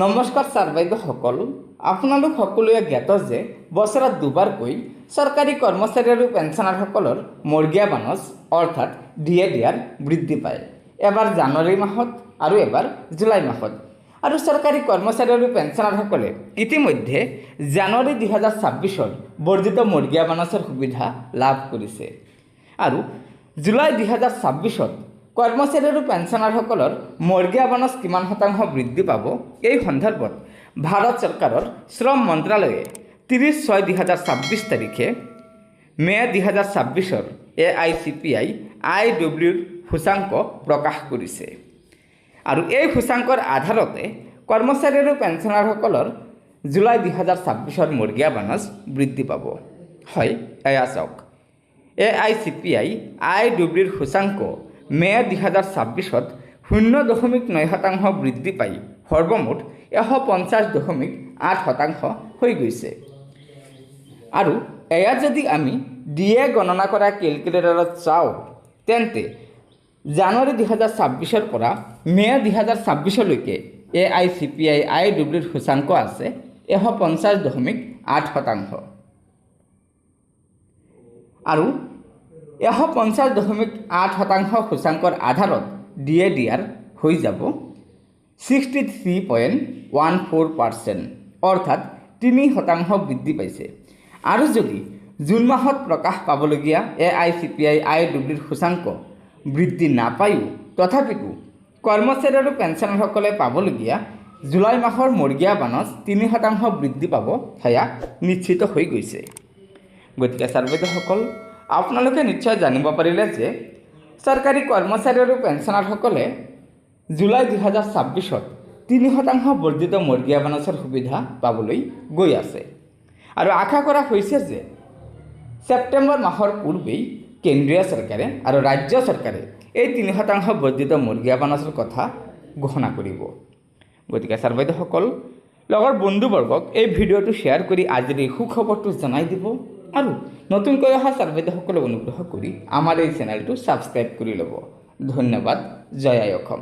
নমস্কাৰ ছাৰ বাইদেউসকল, আপোনালোক সকলোৱে জ্ঞাত যে বছৰত দুবাৰকৈ চৰকাৰী কৰ্মচাৰী আৰু পেঞ্চনাৰসকলৰ মৰ্গীয়া বানচ অৰ্থাৎ DA বৃদ্ধি পায়। এবাৰ জানুৱাৰী মাহত আৰু এবাৰ জুলাই মাহত। আৰু চৰকাৰী কৰ্মচাৰী আৰু পেঞ্চনাৰসকলে ইতিমধ্যে জানুৱাৰী 2026 বৰ্ধিত মৰ্গীয়া বানচৰ সুবিধা লাভ কৰিছে। আৰু জুলাই 2026 কৰ্মচাৰী আৰু পেঞ্চনাৰসকলৰ মৰ্গীয়া বানচ কিমান শতাংশ বৃদ্ধি পাব এই সন্দৰ্ভত ভাৰত চৰকাৰৰ শ্ৰম মন্ত্ৰালয়ে 30/6/2026 তাৰিখে মে 2026 AICPI IWৰ সূচাংক প্ৰকাশ কৰিছে। আৰু এই সূচাংকৰ আধাৰতে কৰ্মচাৰী আৰু পেঞ্চনাৰসকলৰ জুলাই 2026 মৰ্গীয়া বানচ বৃদ্ধি পাব। হয়, এয়া চাওক, AICPI IWৰ সূচাংক মে 2026 0.9% বৃদ্ধি পাই সৰ্বমুঠ 150.8% হৈ গৈছে। আৰু এয়া যদি আমি DA গণনা কৰা কেলকুলেটৰত চাওঁ, তেন্তে জানুৱাৰী 2026 পৰা মে 2026লৈকে AICPI IWৰ সূচাংক আছে 150.8%। আৰু 150.8% সূচাংকৰ আধাৰত DA হৈ যাব 63.14%, অৰ্থাৎ 3% বৃদ্ধি পাইছে। আৰু যদি জুন মাহত প্ৰকাশ পাবলগীয়া AICPI IWৰ সূচাংক বৃদ্ধি নাপায়ো, তথাপিতো কৰ্মচাৰী আৰু পেঞ্চনাৰসকলে পাবলগীয়া জুলাই মাহৰ মৰ্গীয়া বানচ 3% বৃদ্ধি পাব, সেয়া নিশ্চিত হৈ গৈছে। গতিকে ছাৰ বাইদেউসকল, আপোনালোকে নিশ্চয় জানিব পাৰিলে যে চৰকাৰী কৰ্মচাৰী আৰু পেঞ্চনাৰসকলে জুলাই 2026 3% বৰ্ধিত মৰ্গীয়া বানচৰ সুবিধা পাবলৈ গৈ আছে। আৰু আশা কৰা হৈছে যে ছেপ্টেম্বৰ মাহৰ পূৰ্বেই কেন্দ্ৰীয় চৰকাৰে আৰু ৰাজ্য চৰকাৰে এই 3% বৰ্ধিত মৰ্গীয়া বানচৰ কথা ঘোষণা কৰিব। গতিকে ছাৰ বাইদেউসকল, লগৰ বন্ধুবৰ্গক এই ভিডিঅ'টো শ্বেয়াৰ কৰি আজিৰ এই সুখবৰটো জনাই দিব। আৰু নতুনকৈ অহা ছাৰ বাইদেউসকলক অনুগ্ৰহ কৰি আমাৰ এই চেনেলটো ছাবস্ক্ৰাইব কৰি ল'ব। ধন্যবাদ। জয় আই অসম।